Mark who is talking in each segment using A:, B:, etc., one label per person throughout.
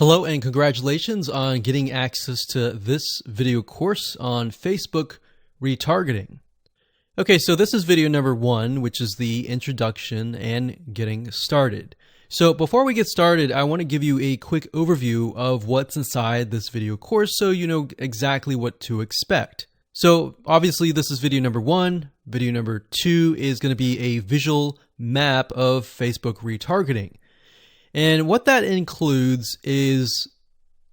A: Hello and congratulations on getting access to this video course on Facebook retargeting. Okay, so this is video number 1, which is the introduction and getting started. So before we get started, I want to give you a quick overview of what's inside this video course so you know exactly what to expect. So obviously this is video number 1. Video number 2 is going to be a visual map of Facebook retargeting. And what that includes is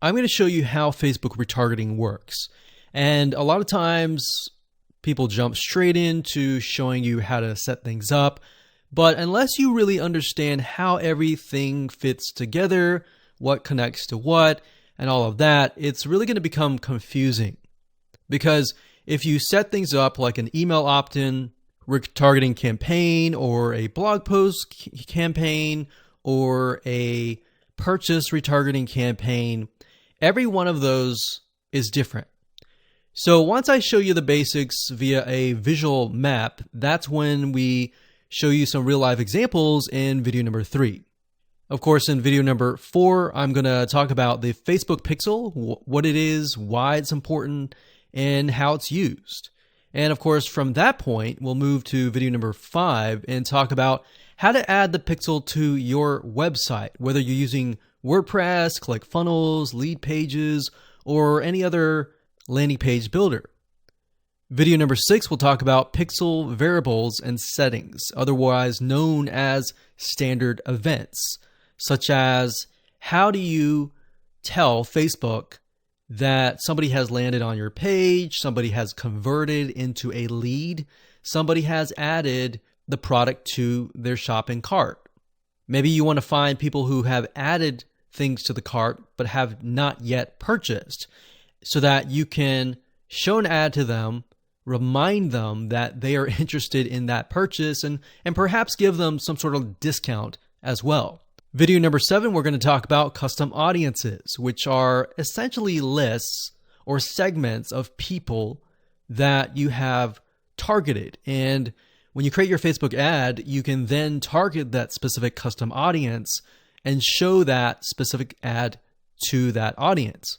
A: I'm going to show you how Facebook retargeting works. And a lot of times people jump straight into showing you how to set things up. But unless you really understand how everything fits together, what connects to what, and all of that, it's really going to become confusing. Because if you set things up like an email opt-in retargeting campaign or a blog post campaign, or a purchase retargeting campaign, every one of those is different. So once I show you the basics via a visual map, that's when we show you some real life examples in video number 3. Of course, in video number 4, I'm going to talk about the Facebook pixel, what it is, why it's important, and how it's used. And of course, from that point, we'll move to video number 5 and talk about how to add the pixel to your website, whether you're using WordPress, ClickFunnels, Lead Pages, or any other landing page builder. Video number 6, we'll talk about pixel variables and settings, otherwise known as standard events, such as how do you tell Facebook that somebody has landed on your page, somebody has converted into a lead, somebody has added the product to their shopping cart. Maybe you want to find people who have added things to the cart but have not yet purchased so that you can show an ad to them, remind them that they are interested in that purchase, and perhaps give them some sort of discount as well. Video number 7, we're going to talk about custom audiences, which are essentially lists or segments of people that you have targeted. And when you create your Facebook ad, you can then target that specific custom audience and show that specific ad to that audience.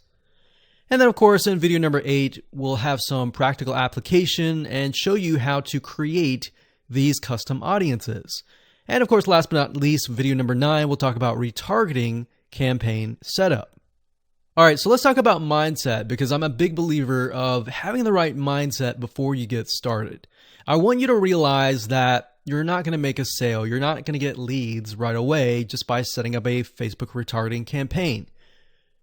A: And then, of course, in video number 8, we'll have some practical application and show you how to create these custom audiences. And of course, last but not least, video number 9, we'll talk about retargeting campaign setup. All right, so let's talk about mindset, because I'm a big believer of having the right mindset before you get started. I want you to realize that you're not going to make a sale. You're not going to get leads right away just by setting up a Facebook retargeting campaign.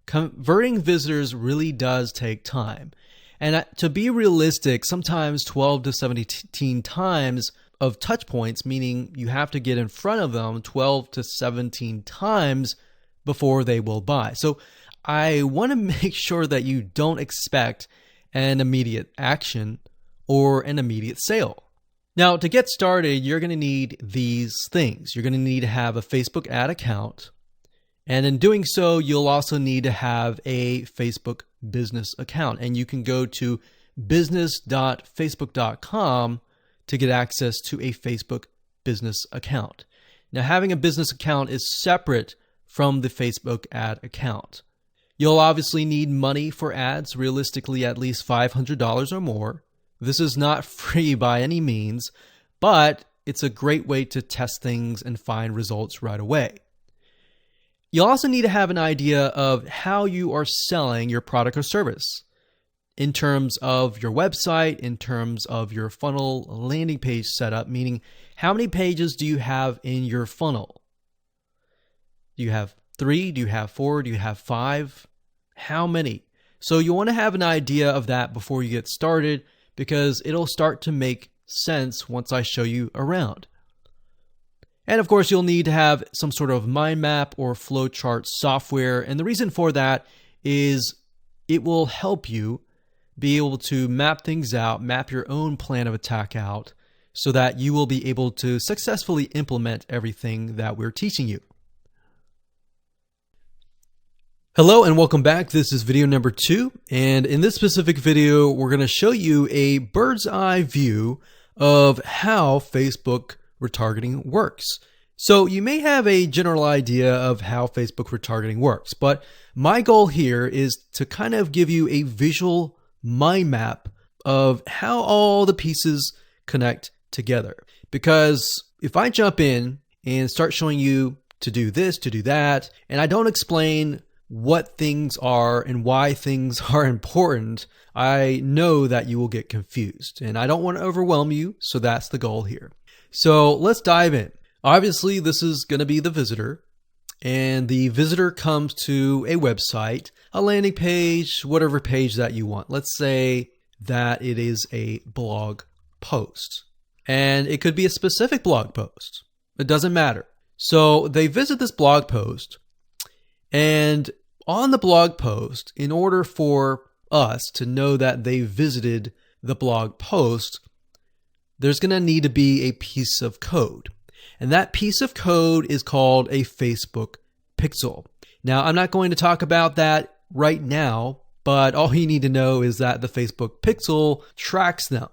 A: Converting visitors really does take time. And to be realistic, sometimes 12 to 17 times of touch points, meaning you have to get in front of them 12 to 17 times before they will buy. So I want to make sure that you don't expect an immediate action or an immediate sale. Now, to get started, you're going to need these things. You're going to need to have a Facebook ad account. And in doing so, you'll also need to have a Facebook business account. And you can go to business.facebook.com to get access to a Facebook business account. Now, having a business account is separate from the Facebook ad account. You'll obviously need money for ads, realistically at least $500 or more. This is not free by any means, but it's a great way to test things and find results right away. You'll also need to have an idea of how you are selling your product or service in terms of your website, in terms of your funnel landing page setup, meaning how many pages do you have in your funnel? Do you have 3? Do you have 4? Do you have 5? How many? So you want to have an idea of that before you get started, because it'll start to make sense once I show you around. And of course, you'll need to have some sort of mind map or flowchart software. And the reason for that is it will help you be able to map things out, map your own plan of attack out, so that you will be able to successfully implement everything that we're teaching you. Hello and welcome back. This is video number 2. And in this specific video, we're going to show you a bird's eye view of how Facebook retargeting works. So you may have a general idea of how Facebook retargeting works, but my goal here is to kind of give you a visual mind map of how all the pieces connect together. Because if I jump in and start showing you to do this, to do that, and I don't explain what things are and why things are important, I know that you will get confused, and I don't want to overwhelm you, so that's the goal here. So let's dive in. Obviously, this is going to be the visitor, and the visitor comes to a website, a landing page, whatever page that you want. Let's say that it is a blog post, and it could be a specific blog post. It doesn't matter. So they visit this blog post, and on the blog post, in order for us to know that they visited the blog post, there's going to need to be a piece of code. And that piece of code is called a Facebook pixel. Now, I'm not going to talk about that right now, but all you need to know is that the Facebook pixel tracks them.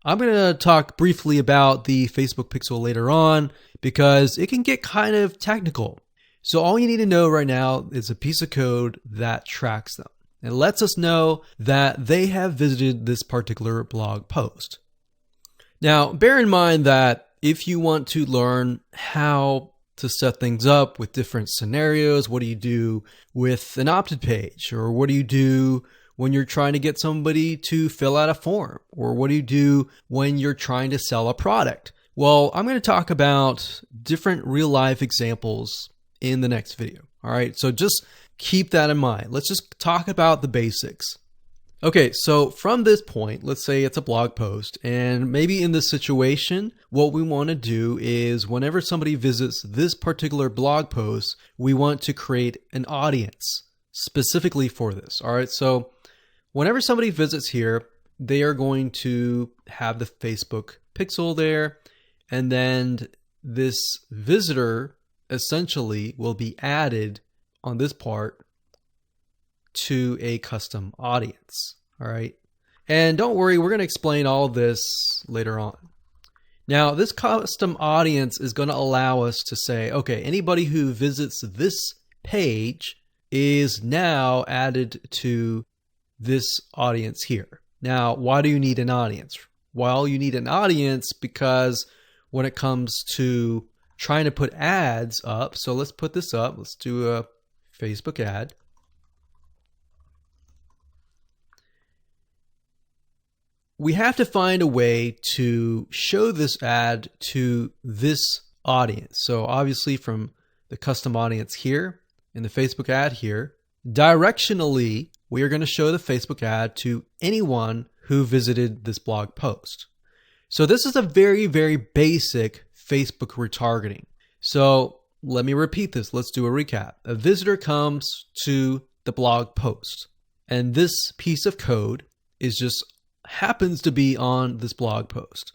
A: I'm going to talk briefly about the Facebook pixel later on because it can get kind of technical. So all you need to know right now is a piece of code that tracks them. It lets us know that they have visited this particular blog post. Now, bear in mind that if you want to learn how to set things up with different scenarios, what do you do with an opt-in page? Or what do you do when you're trying to get somebody to fill out a form? Or what do you do when you're trying to sell a product? Well, I'm going to talk about different real-life examples in the next video. All right, so just keep that in mind. Let's just talk about the basics. Okay, so from this point, let's say it's a blog post, and maybe in this situation, what we want to do is whenever somebody visits this particular blog post, we want to create an audience specifically for this. All right, so whenever somebody visits here, they are going to have the Facebook pixel there, and then this visitor essentially will be added on this part to a custom audience. All right. And don't worry, we're going to explain all of this later on. Now, this custom audience is going to allow us to say, okay, anybody who visits this page is now added to this audience here. Now, why do you need an audience? Well, you need an audience because when it comes to trying to put ads up, so let's put this up. Let's do a Facebook ad. We have to find a way to show this ad to this audience. So obviously from the custom audience here in the Facebook ad here, directionally, we are going to show the Facebook ad to anyone who visited this blog post. So this is a very, very basic Facebook retargeting. So let me repeat this. Let's do a recap. A visitor comes to the blog post, and this piece of code is just happens to be on this blog post,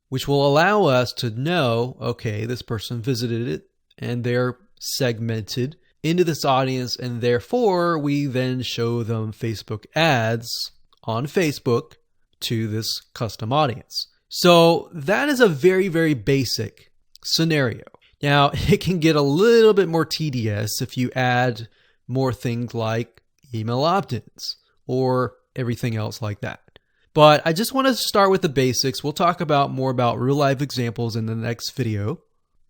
A: which will allow us to know, okay, this person visited it and they're segmented into this audience, and therefore we then show them Facebook ads on Facebook to this custom audience. So that is a very, very basic scenario. Now, it can get a little bit more tedious if you add more things like email opt-ins or everything else like that. But I just want to start with the basics. We'll talk about more about real life examples in the next video.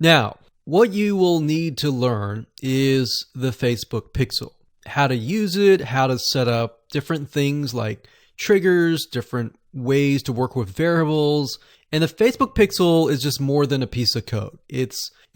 A: Now, what you will need to learn is the Facebook pixel, how to use it, how to set up different things like triggers, different ways to work with variables. And the Facebook pixel is just more than a piece of code. It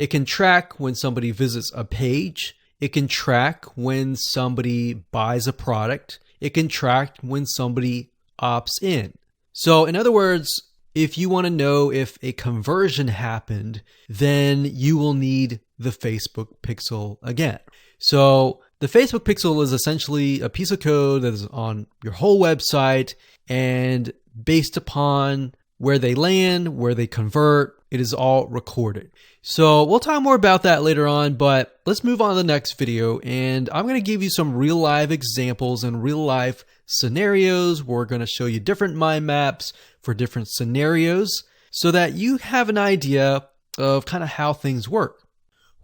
A: can track when somebody visits a page. It can track when somebody buys a product. It can track when somebody opts in. So in other words, if you want to know if a conversion happened, then you will need the Facebook pixel again. So the Facebook pixel is essentially a piece of code that is on your whole website, and based upon where they land, where they convert, it is all recorded. So we'll talk more about that later on, but let's move on to the next video, and I'm going to give you some real life examples and real life scenarios. We're going to show you different mind maps for different scenarios so that you have an idea of kind of how things work.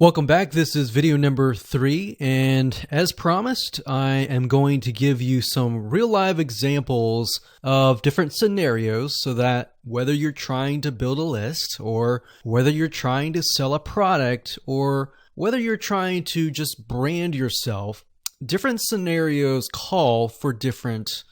A: Welcome back. This is video number 3, and as promised, I am going to give you some real live examples of different scenarios so that whether you're trying to build a list or whether you're trying to sell a product or whether you're trying to just brand yourself, different scenarios call for different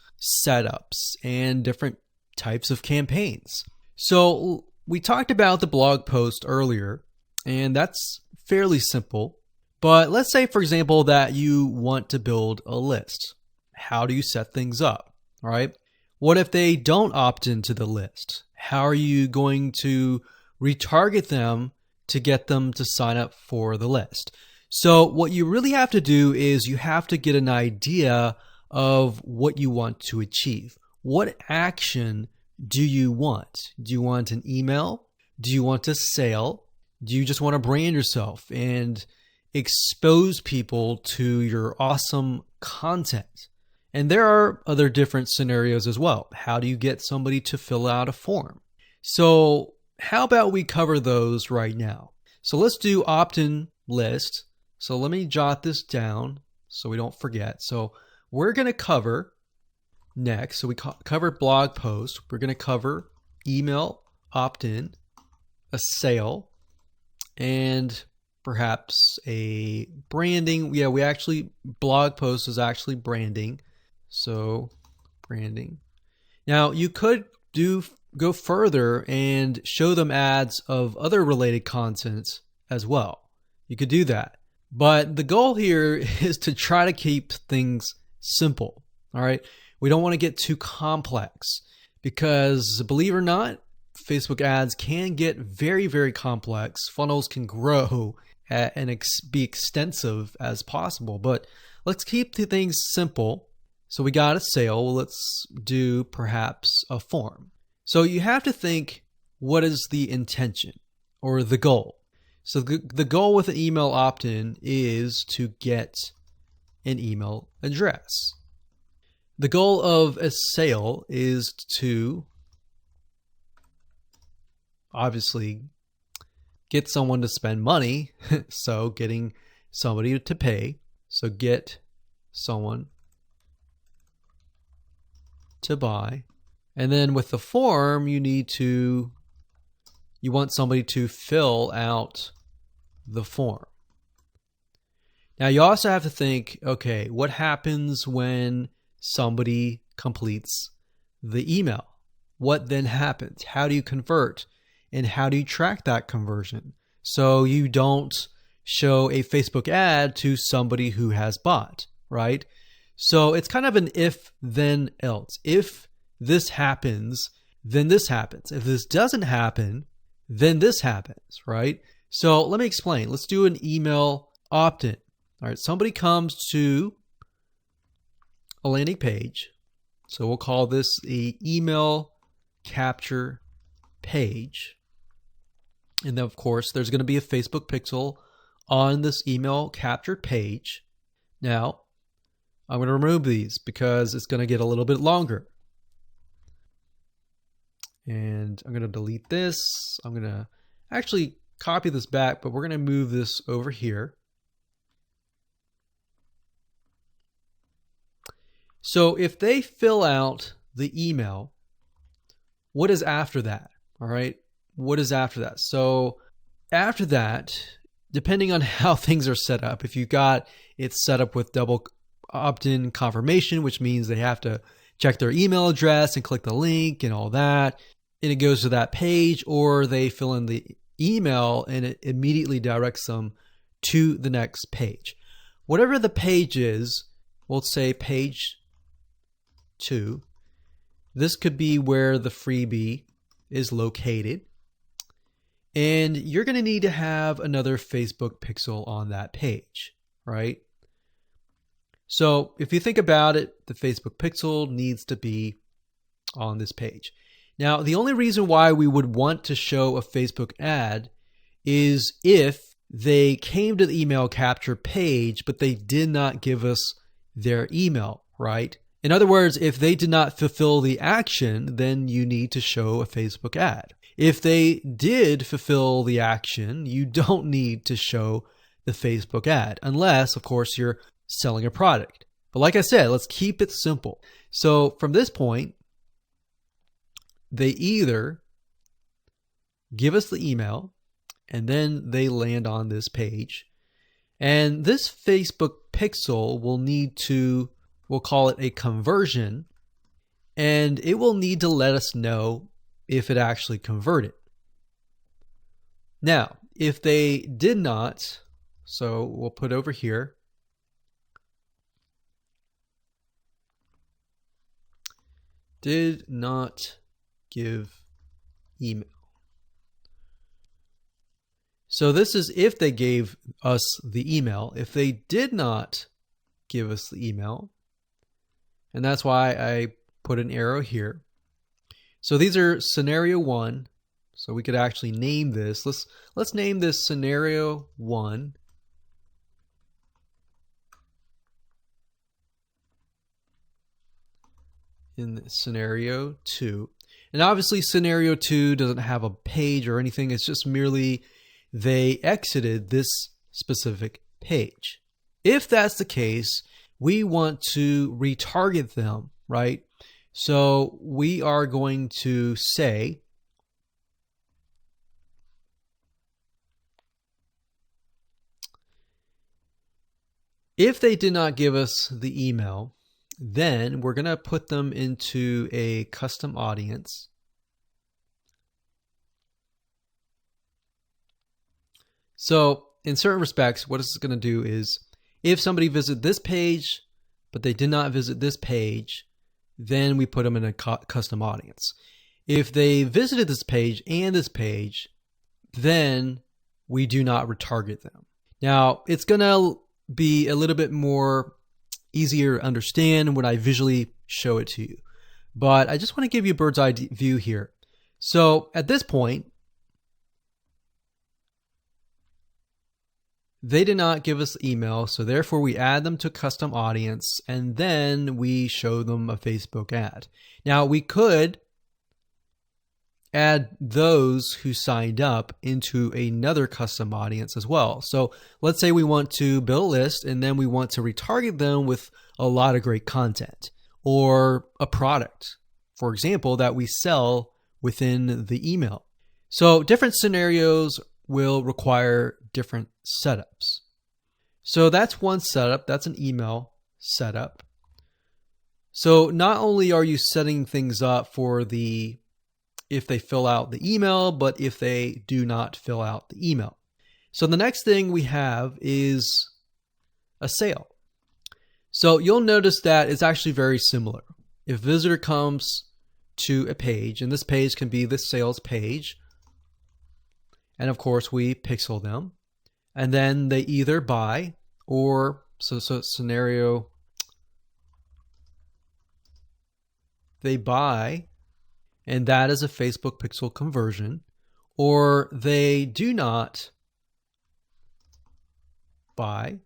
A: setups and different types of campaigns. So we talked about the blog post earlier, and that's fairly simple. But let's say, for example, that you want to build a list. How do you set things up? All right. What if they don't opt into the list? How are you going to retarget them to get them to sign up for the list? So what you really have to do is you have to get an idea of what you want to achieve. What action do you want? Do you want an email? Do you want a sale? Do you just want to brand yourself and expose people to your awesome content? And there are other different scenarios as well. How do you get somebody to fill out a form? So how about we cover those right now? So let's do opt-in list. So let me jot this down so we don't forget. So we're going to cover next. So we covered blog post. We're going to cover email opt-in, a sale, and perhaps a branding. Yeah, we actually, blog post is actually branding. So branding. Now you could go further and show them ads of other related content as well. You could do that. But the goal here is to try to keep things simple. All right. We don't want to get too complex because, believe it or not, Facebook ads can get very, very complex. Funnels can grow and be extensive as possible, but let's keep the things simple. So we got a sale. Well, let's do perhaps a form. So you have to think, what is the intention or the goal? So the goal with an email opt-in is to get an email address. The goal of a sale is to obviously get someone to spend money. So getting somebody to pay. So get someone to buy. And then with the form, you want somebody to fill out the form. Now you also have to think, okay, what happens when somebody completes the email? What then happens? How do you convert? And how do you track that conversion so you don't show a Facebook ad to somebody who has bought, right? So it's kind of an if, then, else. If this happens, then this happens. If this doesn't happen, then this happens, right? So let me explain. Let's do an email opt-in. All right, somebody comes to a landing page. So we'll call this the email capture page. And then, of course, there's going to be a Facebook pixel on this email captured page. Now, I'm going to remove these because it's going to get a little bit longer. And I'm going to delete this. I'm going to actually copy this back, but we're going to move this over here. So if they fill out the email, what is after that? All right. What is after that? So after that, depending on how things are set up, if you got it set up with double opt-in confirmation, which means they have to check their email address and click the link and all that, and it goes to that page, or they fill in the email and it immediately directs them to the next page. Whatever the page is, we'll say page 2. This could be where the freebie is located. And you're going to need to have another Facebook pixel on that page, right? So if you think about it, the Facebook pixel needs to be on this page. Now, the only reason why we would want to show a Facebook ad is if they came to the email capture page, but they did not give us their email, right? In other words, if they did not fulfill the action, then you need to show a Facebook ad. If they did fulfill the action, you don't need to show the Facebook ad, unless, of course, you're selling a product. But like I said, let's keep it simple. So from this point, they either give us the email and then they land on this page. And this Facebook pixel will need to, we'll call it a conversion, and it will need to let us know if it actually converted. Now, if they did not, so we'll put over here, did not give email. So this is if they gave us the email. If they did not give us the email, and that's why I put an arrow here. So these are scenario 1. So we could actually name this. Let's name this scenario 1. In scenario 2. And obviously scenario 2 doesn't have a page or anything. It's just merely they exited this specific page. If that's the case, we want to retarget them, right? So we are going to say if they did not give us the email, then we're going to put them into a custom audience. So in certain respects, what it's going to do is if somebody visited this page, but they did not visit this page, then we put them in a custom audience. If they visited this page and this page, then we do not retarget them. Now, it's going to be a little bit more easier to understand when I visually show it to you. But I just want to give you a bird's eye view here. So at this point, they did not give us the email, so therefore we add them to custom audience, and then we show them a Facebook ad. Now, we could add those who signed up into another custom audience as well. So let's say we want to build a list, and then we want to retarget them with a lot of great content or a product, for example, that we sell within the email. So different scenarios will require different setups. So that's one setup. That's an email setup. So not only are you setting things up for the if they fill out the email, but if they do not fill out the email. So the next thing we have is a sale. So you'll notice that it's actually very similar. If a visitor comes to a page, and this page can be the sales page, and of course we pixel them, and then they either buy or, so scenario, they buy, and that is a Facebook pixel conversion, or they do not buy,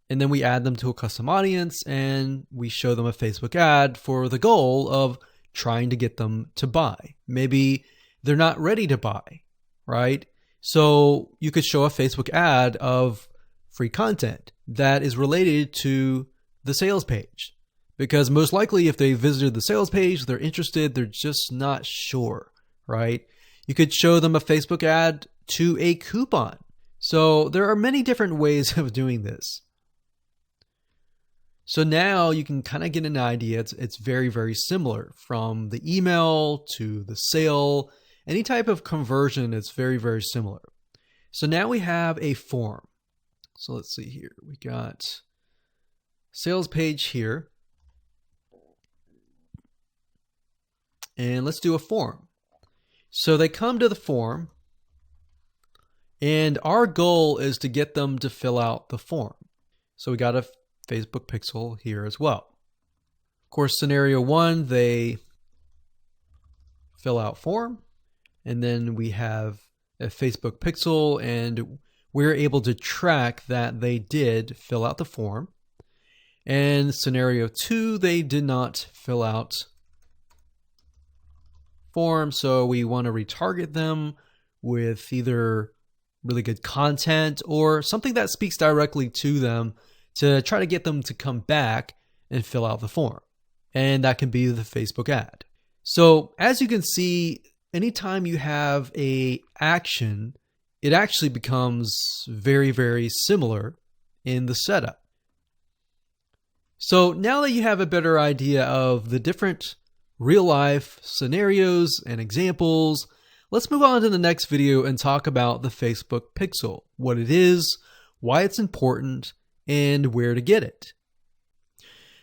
A: and then we add them to a custom audience and we show them a Facebook ad for the goal of trying to get them to buy. Maybe they're not ready to buy, right? So you could show a Facebook ad of free content that is related to the sales page. Because most likely if they visited the sales page, they're interested, they're just not sure, right? You could show them a Facebook ad to a coupon. So there are many different ways of doing this. So now you can kind of get an idea. It's very, very similar from the email to the sale. Any type of conversion is very, very similar. So now we have a form. So let's see here. We got sales page here. And let's do a form. So they come to the form, and our goal is to get them to fill out the form. So we got a Facebook pixel here as well. Of course, scenario 1, they fill out form, and then we have a Facebook pixel, and we're able to track that they did fill out the form. And scenario 2, they did not fill out form, so we want to retarget them with either really good content or something that speaks directly to them to try to get them to come back and fill out the form. And that can be the Facebook ad. So as you can see, anytime you have a action, it actually becomes very, very similar in the setup. So now that you have a better idea of the different real life scenarios and examples, let's move on to the next video and talk about the Facebook Pixel, what it is, why it's important, and where to get it.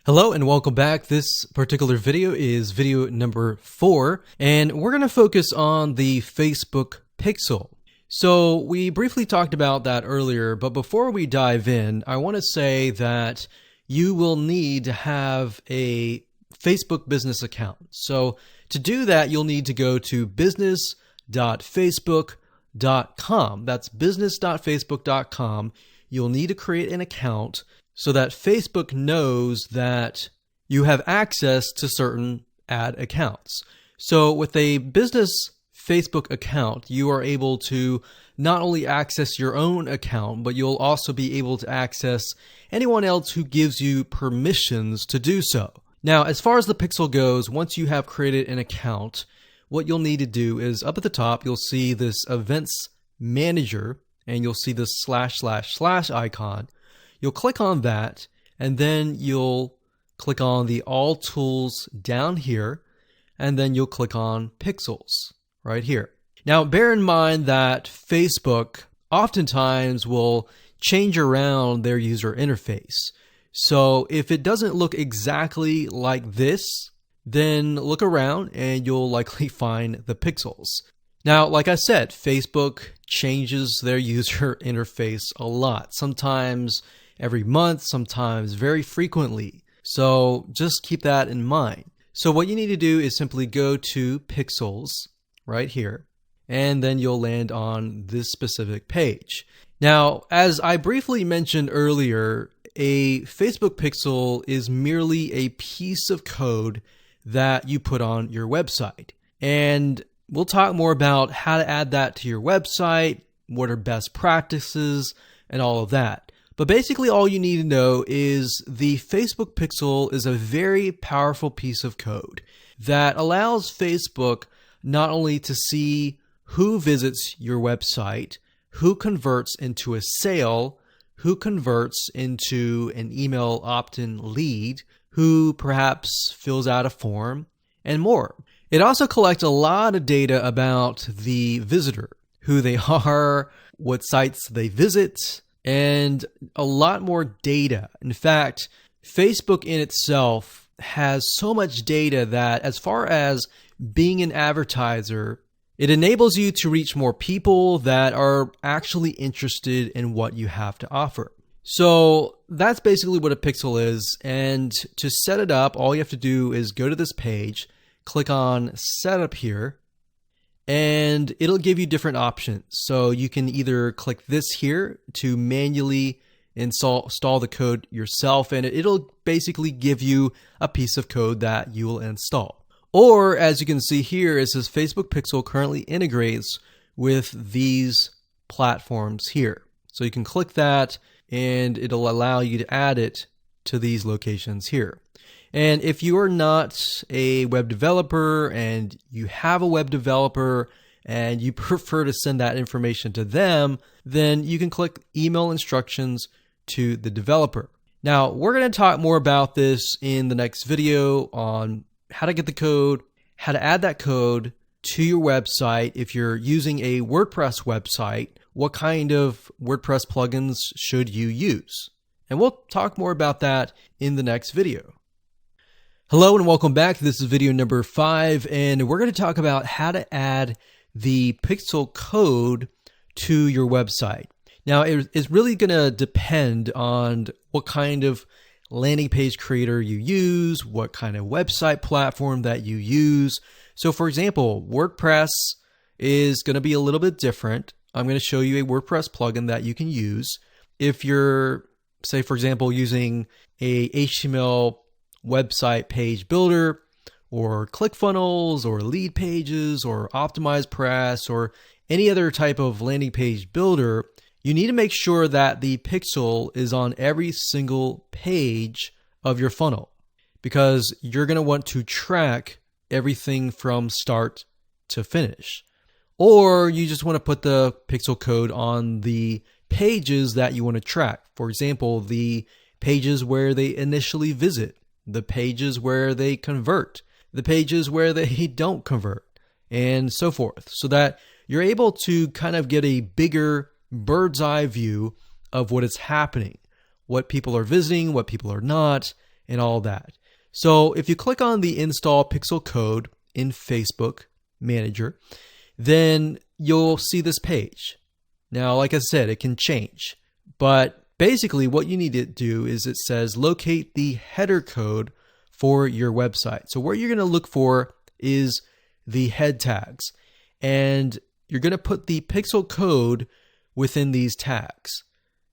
A: Hello and welcome back. This particular video is video number 4, and we're going to focus on the Facebook Pixel. So we briefly talked about that earlier, but before we dive in, I want to say that you will need to have a Facebook business account. So to do that, you'll need to go to business.facebook.com. That's business.facebook.com. You'll need to create an account so that Facebook knows that you have access to certain ad accounts. So with a business Facebook account, you are able to not only access your own account, but you'll also be able to access anyone else who gives you permissions to do so. Now, as far as the Pixel goes, once you have created an account, what you'll need to do is up at the top, you'll see this Events Manager, and you'll see this / icon. You'll click on that, and then you'll click on the All Tools down here, and then you'll click on Pixels right here. Now, bear in mind that Facebook oftentimes will change around their user interface. So if it doesn't look exactly like this, then look around and you'll likely find the pixels. Now, like I said, Facebook changes their user interface a lot, sometimes every month, sometimes very frequently. So just keep that in mind. So what you need to do is simply go to Pixels right here, and then you'll land on this specific page. Now, as I briefly mentioned earlier, a Facebook pixel is merely a piece of code that you put on your website. And we'll talk more about how to add that to your website, what are best practices, and all of that. But basically all you need to know is the Facebook pixel is a very powerful piece of code that allows Facebook not only to see who visits your website, who converts into a sale, who converts into an email opt-in lead, who perhaps fills out a form, and more. It also collects a lot of data about the visitor, who they are, what sites they visit, and a lot more data. In fact, Facebook in itself has so much data that as far as being an advertiser, it enables you to reach more people that are actually interested in what you have to offer. So that's basically what a pixel is. And to set it up, all you have to do is go to this page, click on Setup here, and it'll give you different options. So you can either click this here to manually install the code yourself, and it'll basically give you a piece of code that you will install. Or as you can see here, it says Facebook Pixel currently integrates with these platforms here. So you can click that and it'll allow you to add it to these locations here. And if you are not a web developer and you have a web developer and you prefer to send that information to them, then you can click email instructions to the developer. Now, we're going to talk more about this in the next video on how to get the code, how to add that code to your website. If you're using a WordPress website, what kind of WordPress plugins should you use? And we'll talk more about that in the next video. Hello and welcome back. This is video number 5, and we're going to talk about how to add the pixel code to your website. Now, it's really going to depend on what kind of landing page creator you use, what kind of website platform that you use. So for example, WordPress is going to be a little bit different. I'm going to show you a WordPress plugin that you can use. If you're, say for example, using a HTML website page builder or ClickFunnels or Lead Pages or OptimizePress or any other type of landing page builder, you need to make sure that the pixel is on every single page of your funnel, because you're going to want to track everything from start to finish. Or you just want to put the pixel code on the pages that you want to track. For example, the pages where they initially visit, the pages where they convert, the pages where they don't convert, and so forth, so that you're able to kind of get a bigger bird's eye view of what is happening, what people are visiting, what people are not, and all that. So if you click on the install pixel code in Facebook Manager, then you'll see this page. Now, like I said, it can change, but basically what you need to do is it says locate the header code for your website. So what you're going to look for is the head tags, and you're going to put the pixel code within these tags.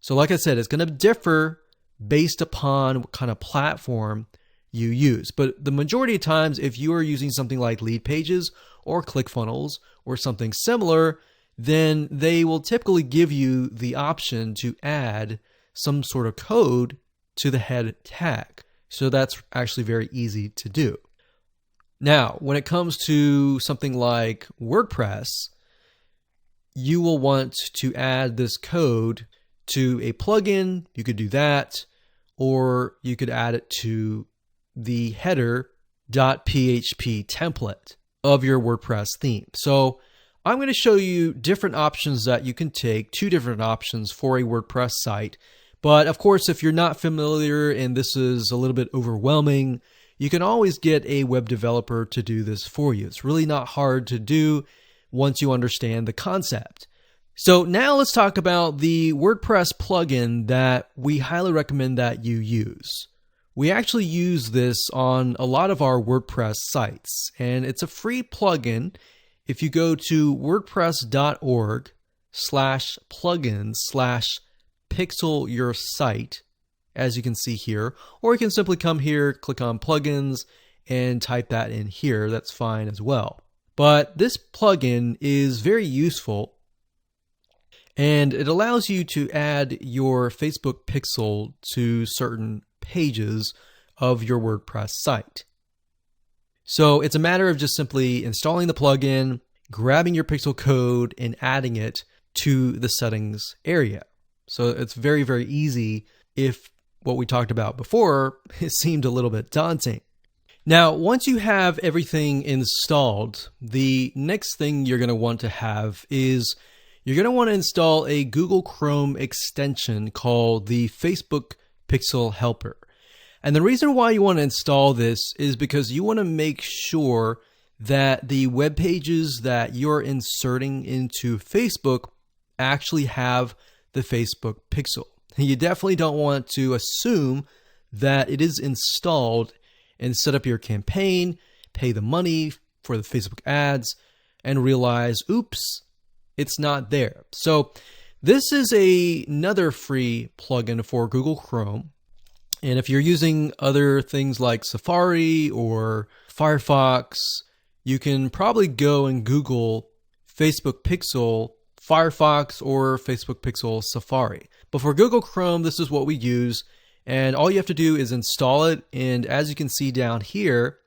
A: So like I said, it's going to differ based upon what kind of platform you use. But the majority of times, if you are using something like Lead Pages or ClickFunnels or something similar, then they will typically give you the option to add some sort of code to the head tag. So that's actually very easy to do. Now, when it comes to something like WordPress, you will want to add this code to a plugin. You could do that, or you could add it to the header.php template of your WordPress theme. So I'm going to show you different options that you can take, 2 different options for a WordPress site. But of course, if you're not familiar and this is a little bit overwhelming, you can always get a web developer to do this for you. It's really not hard to do once you understand the concept. So now let's talk about the WordPress plugin that we highly recommend that you use. We actually use this on a lot of our WordPress sites, and it's a free plugin. If you go to wordpress.org/plugins/pixel your site, as you can see here, or you can simply come here, click on plugins, and type that in here. That's fine as well. But this plugin is very useful, and it allows you to add your Facebook pixel to certain pages of your WordPress site. So it's a matter of just simply installing the plugin, grabbing your pixel code, and adding it to the settings area. So it's very, very easy if what we talked about before, it seemed a little bit daunting. Now, once you have everything installed, the next thing you're going to want to have is you're going to want to install a Google Chrome extension called the Facebook Pixel Helper. And the reason why you want to install this is because you want to make sure that the web pages that you're inserting into Facebook actually have the Facebook pixel. You definitely don't want to assume that it is installed and set up your campaign, pay the money for the Facebook ads, and realize, oops, it's not there. So this is another free plugin for Google Chrome. And if you're using other things like Safari or Firefox, you can probably go and Google Facebook Pixel Firefox or Facebook Pixel Safari. But for Google Chrome, this is what we use. And all you have to do is install it. And as you can see down here,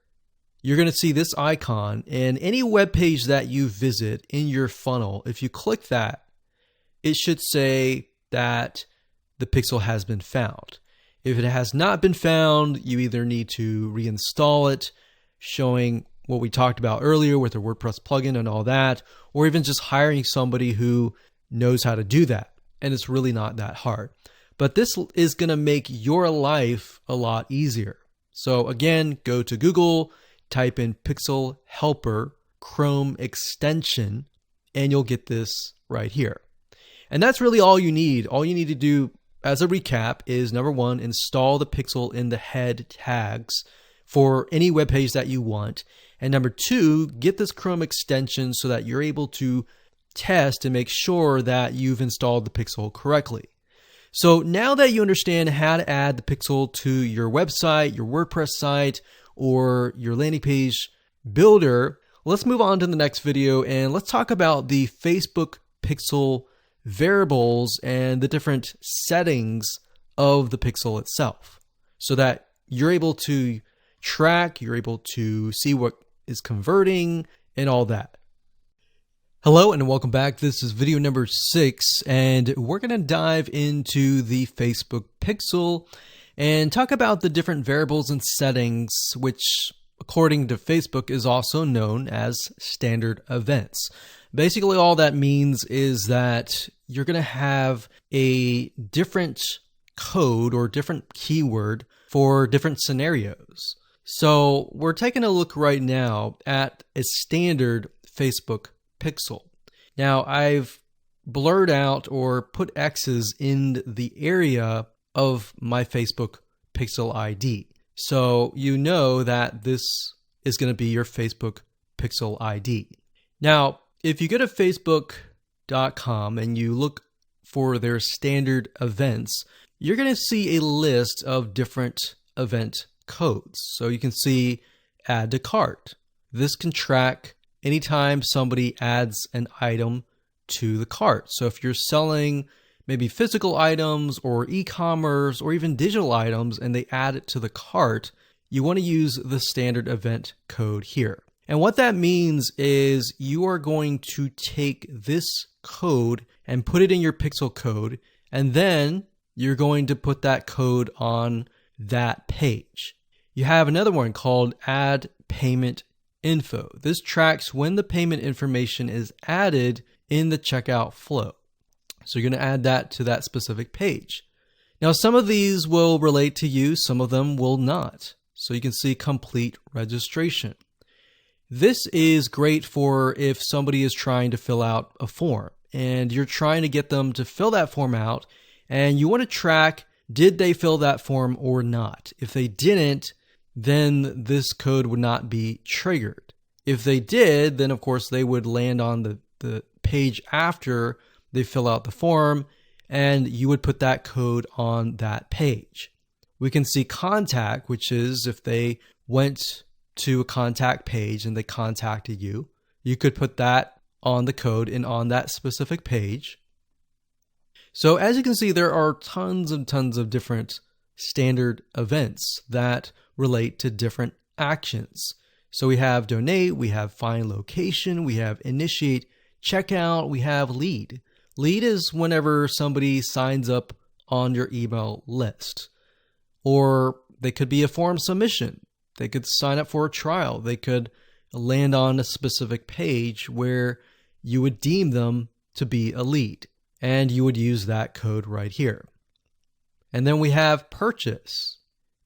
A: you're going to see this icon. And any web page that you visit in your funnel, if you click that, it should say that the pixel has been found. If it has not been found, you either need to reinstall it, showing what we talked about earlier with the WordPress plugin and all that, or even just hiring somebody who knows how to do that. And it's really not that hard. But this is going to make your life a lot easier. So again, go to Google, type in Pixel Helper Chrome extension, and you'll get this right here. And that's really all you need. All you need to do as a recap is, number one, install the pixel in the head tags for any web page that you want. And number two, get this Chrome extension so that you're able to test and make sure that you've installed the pixel correctly. So now that you understand how to add the pixel to your website, your WordPress site, or your landing page builder, Let's move on to the next video and let's talk about the Facebook pixel variables and the different settings of the pixel itself so that you're able to track, you're able to see what is converting and all that. Hello and welcome back. This is video number 6 and we're going to dive into the Facebook pixel and talk about the different variables and settings, which according to Facebook is also known as standard events. Basically all that means is that you're going to have a different code or different keyword for different scenarios. So we're taking a look right now at a standard Facebook pixel. Now I've blurred out or put X's in the area of my Facebook pixel ID. So you know that this is going to be your Facebook pixel ID. Now, if you go to facebook.com and you look for their standard events, you're going to see a list of different event codes. So you can see add to cart. This can track anytime somebody adds an item to the cart. So if you're selling maybe physical items or e-commerce or even digital items and they add it to the cart, you want to use the standard event code here. And what that means is you are going to take this code and put it in your pixel code, and then you're going to put that code on that page. You have another one called add payment info. This tracks when the payment information is added in the checkout flow. So you're going to add that to that specific page. Now, some of these will relate to you, some of them will not. So you can see complete registration. This is great for if somebody is trying to fill out a form and you're trying to get them to fill that form out and you want to track, did they fill that form or not? If they didn't, then this code would not be triggered. If they did, then of course they would land on the page after they fill out the form, and you would put that code on that page. We can see contact, which is if they went to a contact page and they contacted you, you could put that on the code and on that specific page. So as you can see, there are tons and tons of different standard events that relate to different actions. So we have donate, we have find location, we have initiate checkout, we have lead. Lead is whenever somebody signs up on your email list. Or they could be a form submission. They could sign up for a trial. They could land on a specific page where you would deem them to be a lead. And you would use that code right here. And then we have purchase.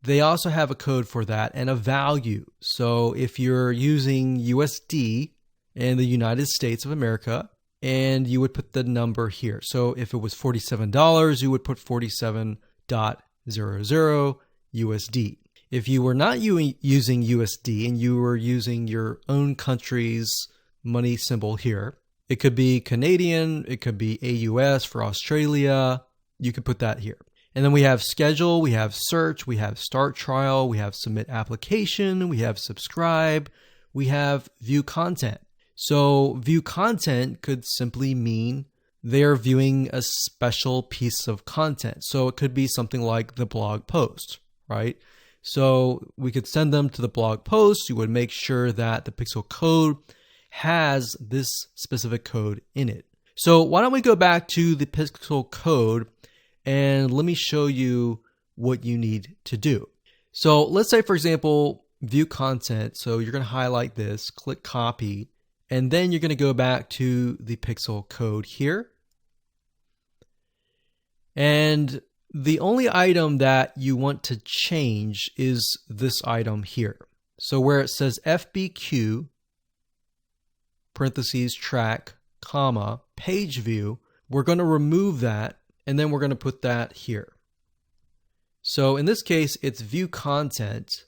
A: They also have a code for that and a value. So if you're using USD in the United States of America, and you would put the number here. So if it was $47, you would put 47.00 USD. If you were not using USD and you were using your own country's money symbol here, it could be Canadian, it could be AUS for Australia, you could put that here. And then we have schedule, we have search, we have start trial, we have submit application, we have subscribe, we have view content. So view content could simply mean they're viewing a special piece of content. So it could be something like the blog post, right? So we could send them to the blog post. You would make sure that the pixel code has this specific code in it. So why don't we go back to the pixel code and let me show you what you need to do. So let's say, for example, view content. So you're going to highlight this, click copy, and then you're going to go back to the pixel code here. And the only item that you want to change is this item here. So where it says FBQ, parentheses, track, comma, page view, we're going to remove that and then we're going to put that here. So in this case, it's view content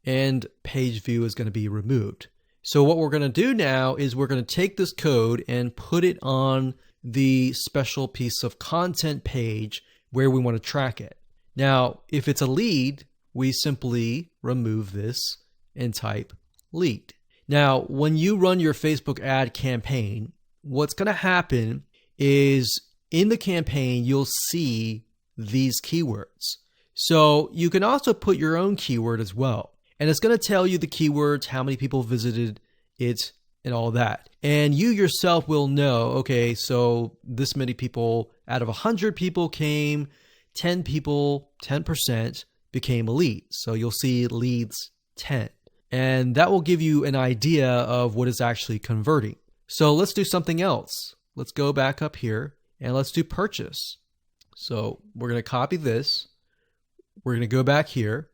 A: and page view is going to be removed. So what we're going to do now is we're going to take this code and put it on the special piece of content page where we want to track it. Now, if it's a lead, we simply remove this and type lead. Now, when you run your Facebook ad campaign, what's going to happen is in the campaign, you'll see these keywords. So you can also put your own keyword as well. And it's going to tell you the keywords, how many people visited it, and all that. And you yourself will know, okay, so this many people out of 100 people came, 10 people, 10% became a lead. So you'll see leads 10. And that will give you an idea of what is actually converting. So let's do something else. Let's go back up here and let's do purchase. So we're going to copy this. We're going to go back here.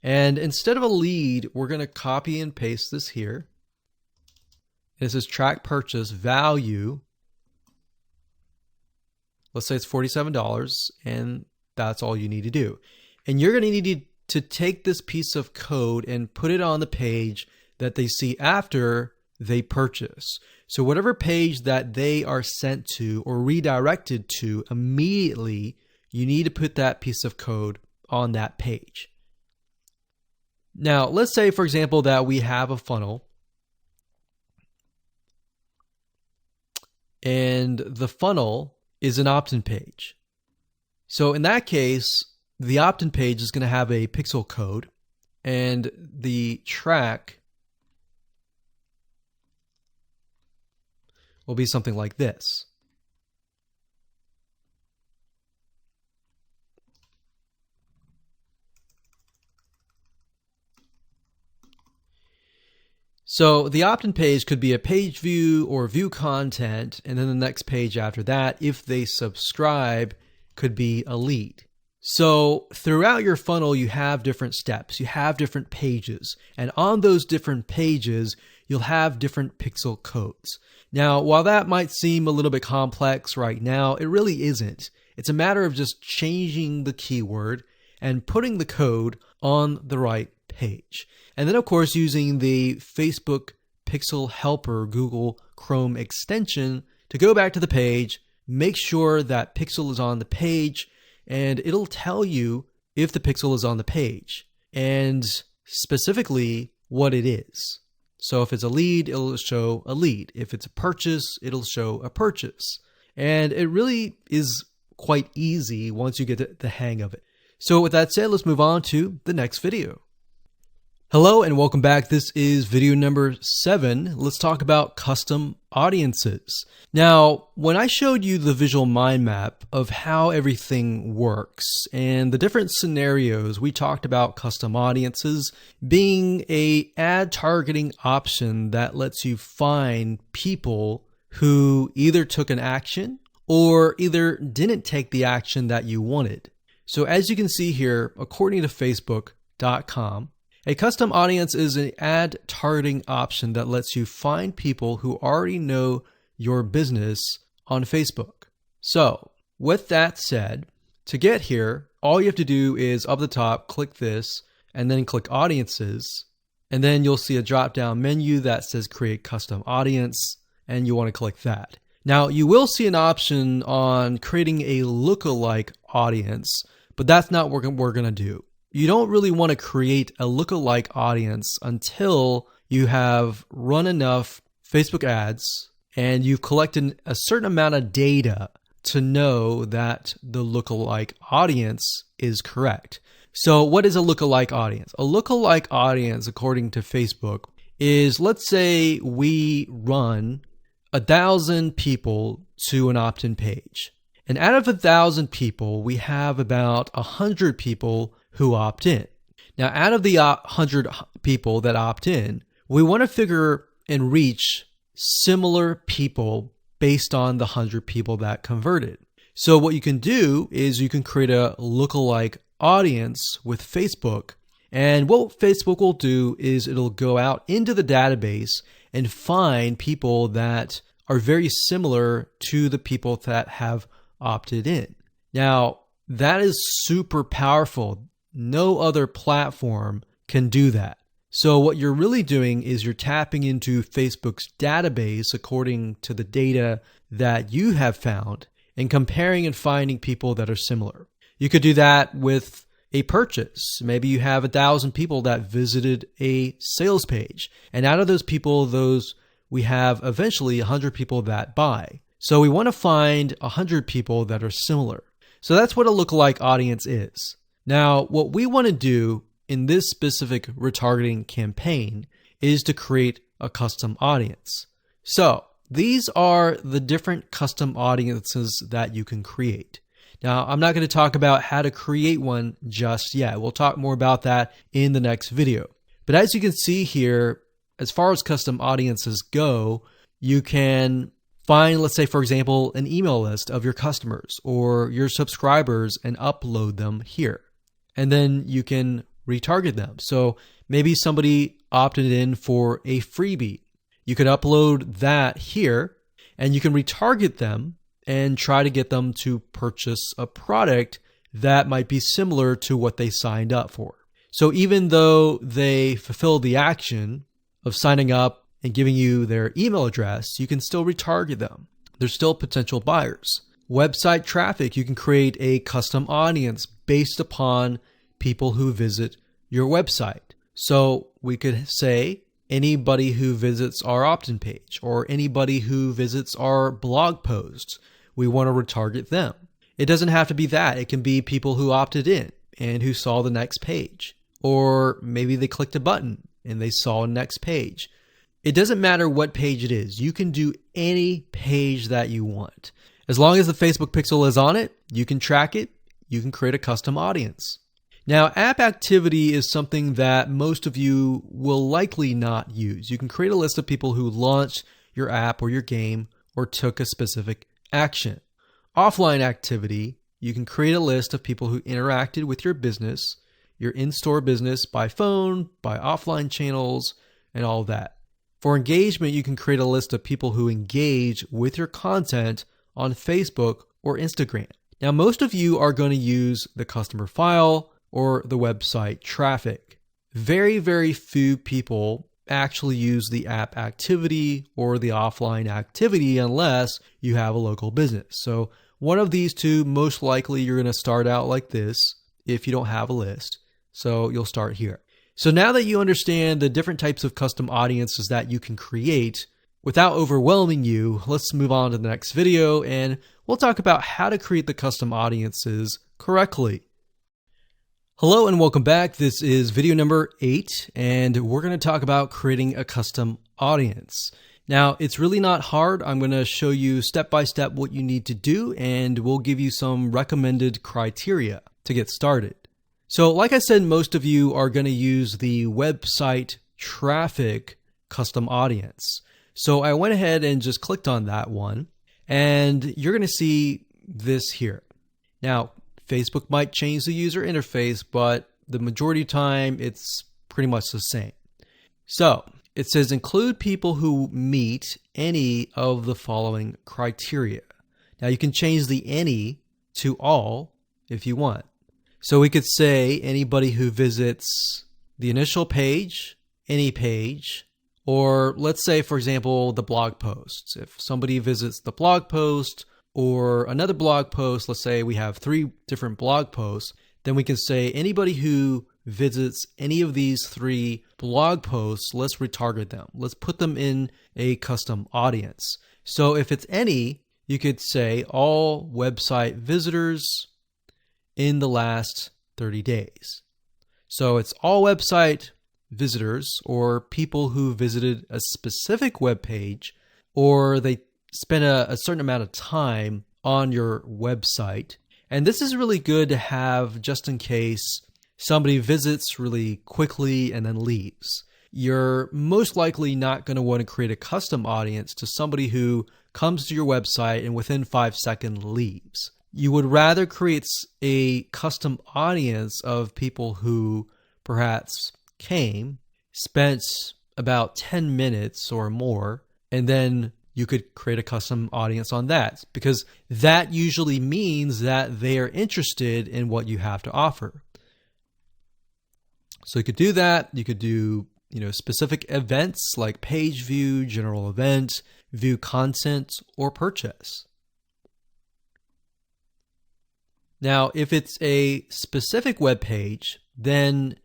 A: And instead of a lead, we're going to copy and paste this here. This is track purchase value. Let's say it's $47, and that's all you need to do. And you're going to need to take this piece of code and put it on the page that they see after they purchase. So whatever page that they are sent to or redirected to immediately, you need to put that piece of code on that page. Now, let's say, for example, that we have a funnel. And the funnel is an opt-in page. So in that case, the opt-in page is going to have a pixel code, and the track will be something like this. So the opt-in page could be a page view or view content, and then the next page after that, if they subscribe, could be a lead. So throughout your funnel, you have different steps, you have different pages, and on those different pages, you'll have different pixel codes. Now, while that might seem a little bit complex right now, it really isn't. It's a matter of just changing the keyword and putting the code on the right page. And then, of course, using the Facebook Pixel Helper Google Chrome extension to go back to the page, make sure that pixel is on the page, and it'll tell you if the pixel is on the page and specifically what it is. So if it's a lead, it'll show a lead. If it's a purchase, it'll show a purchase. And it really is quite easy once you get the hang of it. So with that said, let's move on to the next video. Hello and welcome back. This is video number 7. Let's talk about custom audiences. Now, when I showed you the visual mind map of how everything works and the different scenarios, we talked about custom audiences being an ad targeting option that lets you find people who either took an action or either didn't take the action that you wanted. So as you can see here, according to Facebook.com, a custom audience is an ad targeting option that lets you find people who already know your business on Facebook. So with that said, to get here, all you have to do is up the top, click this, and then click audiences. And then you'll see a drop-down menu that says create custom audience, and you want to click that. Now you will see an option on creating a lookalike audience, but that's not what we're going to do. You don't really want to create a lookalike audience until you have run enough Facebook ads and you've collected a certain amount of data to know that the lookalike audience is correct. So what is a lookalike audience? A lookalike audience, according to Facebook, is, let's say we run 1,000 people to an opt-in page. And out of 1,000 people, we have about 100 people who opt in. Now, out of the 100 people that opt in, we want to figure and reach similar people based on the 100 people that converted. So what you can do is you can create a lookalike audience with Facebook. And what Facebook will do is it'll go out into the database and find people that are very similar to the people that have opted in. Now, that is super powerful. No other platform can do that. So what you're really doing is you're tapping into Facebook's database according to the data that you have found and comparing and finding people that are similar. You could do that with a purchase. Maybe you have 1,000 people that visited a sales page. And out of those people, we have eventually 100 people that buy. So we want to find 100 people that are similar. So that's what a lookalike audience is. Now, what we want to do in this specific retargeting campaign is to create a custom audience. So these are the different custom audiences that you can create. Now, I'm not going to talk about how to create one just yet. We'll talk more about that in the next video. But as you can see here, as far as custom audiences go, you can find, let's say, for example, an email list of your customers or your subscribers and upload them here. And then you can retarget them. So maybe somebody opted in for a freebie. You could upload that here and you can retarget them and try to get them to purchase a product that might be similar to what they signed up for. So even though they fulfilled the action of signing up and giving you their email address, you can still retarget them. They're still potential buyers. Website traffic, you can create a custom audience based upon people who visit your website. So we could say anybody who visits our opt-in page or anybody who visits our blog posts, we want to retarget them. It doesn't have to be that. It can be people who opted in and who saw the next page. Or maybe they clicked a button and they saw a next page. It doesn't matter what page it is. You can do any page that you want. As long as the Facebook pixel is on it, you can track it. You can create a custom audience. Now, app activity is something that most of you will likely not use. You can create a list of people who launched your app or your game or took a specific action. Offline activity, you can create a list of people who interacted with your business, your in-store business by phone, by offline channels, and all of that. For engagement, you can create a list of people who engage with your content on Facebook or Instagram. Now, most of you are going to use the customer file or the website traffic. Very, very few people actually use the app activity or the offline activity unless you have a local business. So one of these two, most likely you're going to start out like this if you don't have a list. So you'll start here. So now that you understand the different types of custom audiences that you can create, without overwhelming you, let's move on to the next video and we'll talk about how to create the custom audiences correctly. Hello and welcome back. This is video number 8 and we're going to talk about creating a custom audience. Now, it's really not hard. I'm going to show you step by step what you need to do and we'll give you some recommended criteria to get started. So like I said, most of you are going to use the website traffic custom audience. So I went ahead and just clicked on that one and you're going to see this here. Now, Facebook might change the user interface, but the majority of the time it's pretty much the same. So it says include people who meet any of the following criteria. Now you can change the any to all if you want. So we could say anybody who visits the initial page, any page, or let's say, for example, the blog posts. If somebody visits the blog post or another blog post, let's say we have 3 different blog posts, then we can say anybody who visits any of these 3 blog posts, let's retarget them. Let's put them in a custom audience. So if it's any, you could say all website visitors in the last 30 days. So it's all website visitors or people who visited a specific web page or they spent a certain amount of time on your website. And this is really good to have just in case somebody visits really quickly and then leaves. You're most likely not going to want to create a custom audience to somebody who comes to your website and within 5 seconds leaves. You would rather create a custom audience of people who perhaps came, spent about 10 minutes or more, and then you could create a custom audience on that because that usually means that they are interested in what you have to offer. So you could do that. You could do, specific events like page view, general event, view content, or purchase. Now, if it's a specific web page, then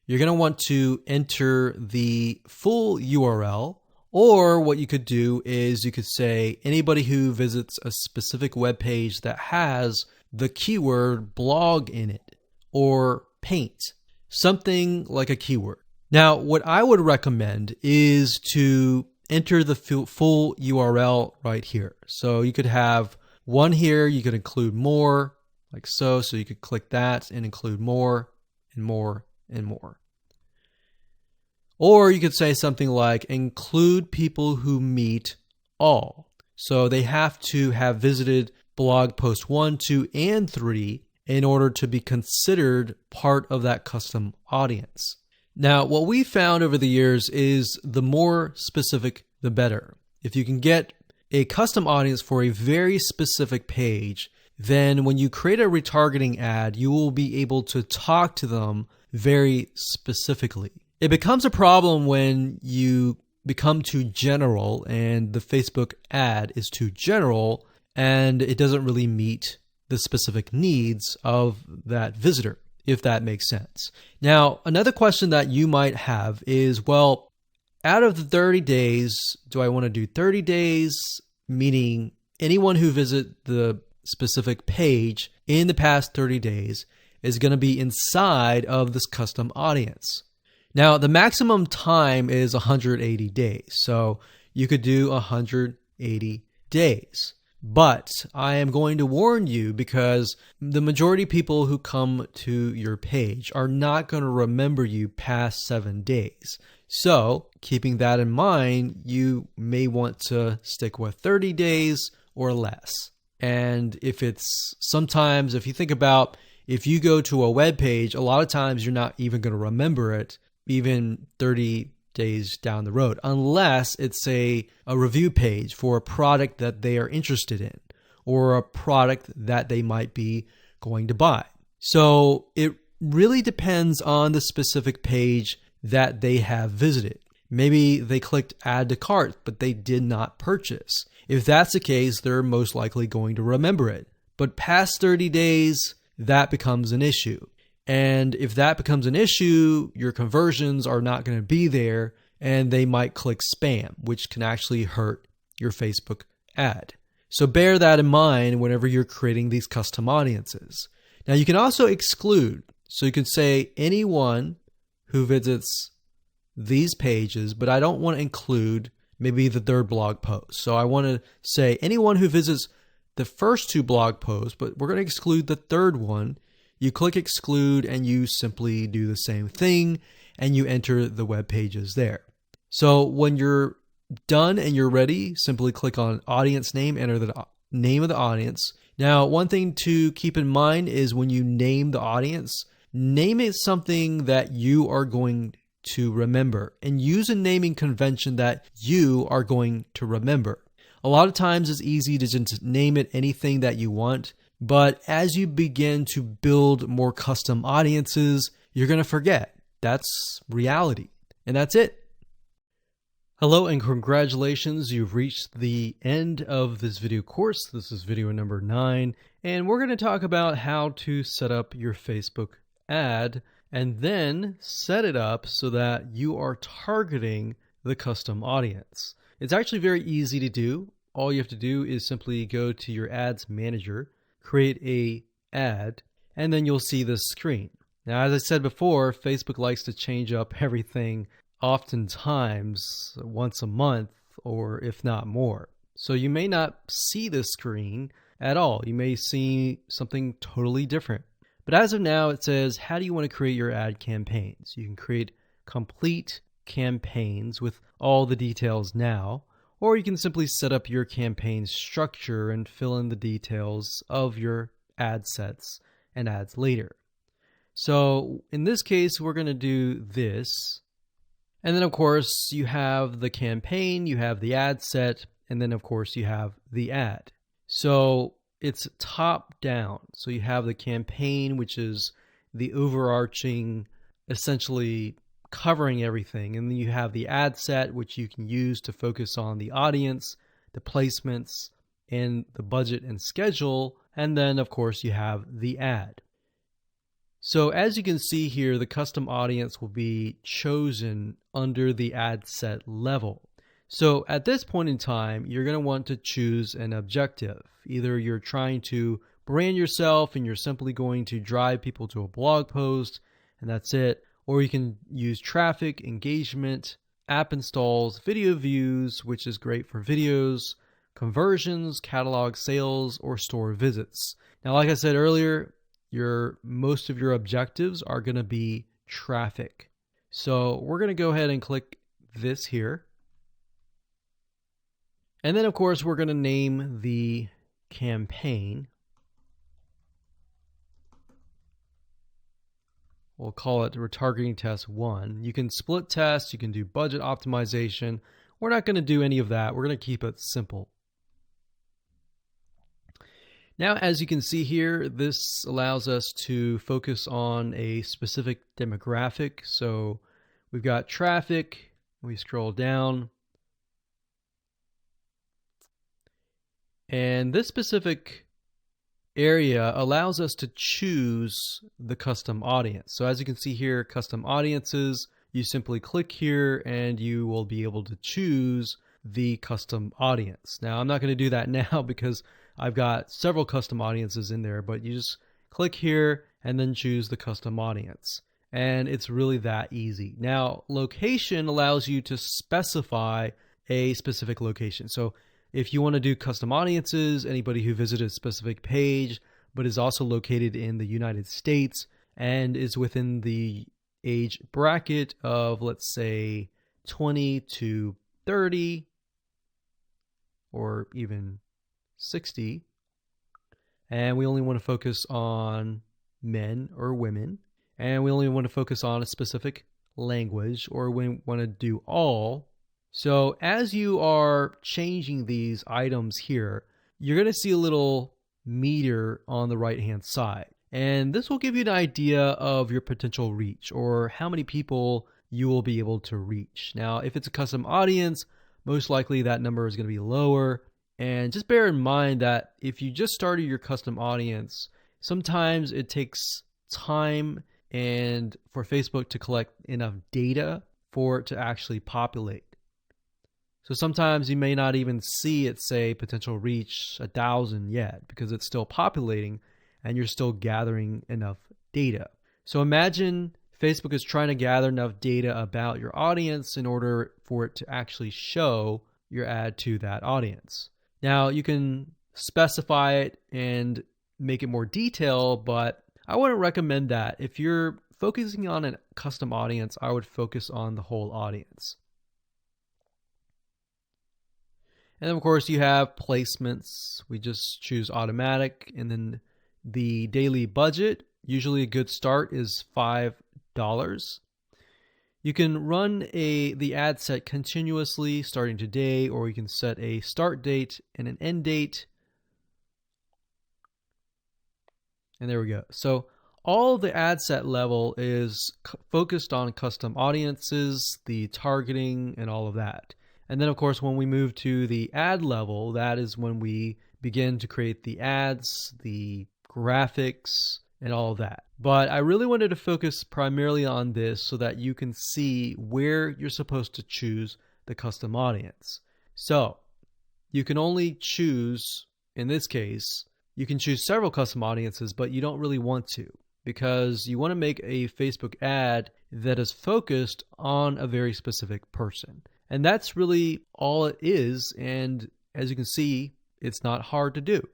A: you're going to want to enter the full URL, or what you could do is you could say anybody who visits a specific web page that has the keyword blog in it or paint, something like a keyword. Now, what I would recommend is to enter the full URL right here. So you could have one here, you could include more, like so. So you could click that and include more and more and more. Or you could say something like include people who meet all. So they have to have visited blog post 1, 2, and 3 in order to be considered part of that custom audience. Now, what we found over the years is the more specific, the better. If you can get a custom audience for a very specific page, then when you create a retargeting ad, you will be able to talk to them very specifically. It becomes a problem when you become too general and the Facebook ad is too general and it doesn't really meet the specific needs of that visitor, if that makes sense. Now, another question that you might have is, well, out of the 30 days, do I want to do 30 days, meaning anyone who visits the specific page in the past 30 days is going to be inside of this custom audience? Now, the maximum time is 180 days, so you could do 180 days. But I am going to warn you because the majority of people who come to your page are not going to remember you past 7 days. So, keeping that in mind, you may want to stick with 30 days or less. And if you think about if you go to a web page, a lot of times you're not even going to remember it even 30 days down the road, unless it's a review page for a product that they are interested in or a product that they might be going to buy. So it really depends on the specific page that they have visited. Maybe they clicked add to cart, but they did not purchase. If that's the case, they're most likely going to remember it. But past 30 days, that becomes an issue. And if that becomes an issue, your conversions are not going to be there and they might click spam, which can actually hurt your Facebook ad. So bear that in mind whenever you're creating these custom audiences. Now you can also exclude. So you can say anyone who visits these pages, but I don't want to include maybe the third blog post. So I want to say anyone who visits the first 2 blog posts, but we're going to exclude the third one. You click exclude and you simply do the same thing and you enter the web pages there. So when you're done and you're ready, simply click on audience name, enter the name of the audience. Now, one thing to keep in mind is when you name the audience, name it something that you are going to remember and use a naming convention that you are going to remember. A lot of times it's easy to just name it anything that you want. But as you begin to build more custom audiences, you're going to forget. That's reality. And that's it. Hello and congratulations. You've reached the end of this video course. This is video number 9. And we're going to talk about how to set up your Facebook ad and then set it up so that you are targeting the custom audience. It's actually very easy to do. All you have to do is simply go to your ads manager, create a ad, and then you'll see this screen. Now, as I said before, Facebook likes to change up everything oftentimes once a month, or if not more. So you may not see this screen at all. You may see something totally different. But as of now, it says, how do you want to create your ad campaigns? You can create complete campaigns with all the details now, or you can simply set up your campaign structure and fill in the details of your ad sets and ads later. So in this case, we're going to do this. And then, of course, you have the campaign, you have the ad set, and then, of course, you have the ad. So it's top down. So you have the campaign, which is the overarching, essentially covering everything. And then you have the ad set, which you can use to focus on the audience, the placements, and the budget and schedule, And then of course you have the ad. So as you can see here, the custom audience will be chosen under the ad set level. So at this point in time, you're going to want to choose an objective. Either you're trying to brand yourself and you're simply going to drive people to a blog post and that's it. Or you can use traffic, engagement, app installs, video views, which is great for videos, conversions, catalog sales, or store visits. Now, like I said earlier, most of your objectives are going to be traffic. So we're going to go ahead and click this here. And then of course we're going to name the campaign. We'll call it Retargeting Test 1. You can split test, you can do budget optimization. We're not going to do any of that. We're going to keep it simple. Now, as you can see here, this allows us to focus on a specific demographic. So we've got traffic, we scroll down, and this specific area allows us to choose the custom audience. So as you can see here, custom audiences, you simply click here and you will be able to choose the custom audience. Now, I'm not going to do that now because I've got several custom audiences in there, but you just click here and then choose the custom audience. And it's really that easy. Now, location allows you to specify a specific location. So if you want to do custom audiences, anybody who visited a specific page, but is also located in the United States and is within the age bracket of, let's say, 20 to 30, or even 60, and we only want to focus on men or women, and we only want to focus on a specific language, or we want to do all. So as you are changing these items here, you're going to see a little meter on the right hand side, and this will give you an idea of your potential reach or how many people you will be able to reach. Now, if it's a custom audience, most likely that number is going to be lower. And just bear in mind that if you just started your custom audience, sometimes it takes time and for Facebook to collect enough data for it to actually populate. So sometimes you may not even see it say potential reach 1,000 yet because it's still populating and you're still gathering enough data. So imagine Facebook is trying to gather enough data about your audience in order for it to actually show your ad to that audience. Now, you can specify it and make it more detailed, but I wouldn't recommend that. If you're focusing on a custom audience, I would focus on the whole audience. And then, of course, you have placements. We just choose automatic, and then the daily budget. Usually a good start is $5. You can run the ad set continuously starting today, or you can set a start date and an end date. And there we go. So all the ad set level is focused on custom audiences, the targeting, and all of that. And then, of course, when we move to the ad level, that is when we begin to create the ads, the graphics, and all of that. But I really wanted to focus primarily on this so that you can see where you're supposed to choose the custom audience. So you can only choose, in this case, you can choose several custom audiences, but you don't really want to, because you want to make a Facebook ad that is focused on a very specific person. And that's really all it is. And as you can see, it's not hard to do.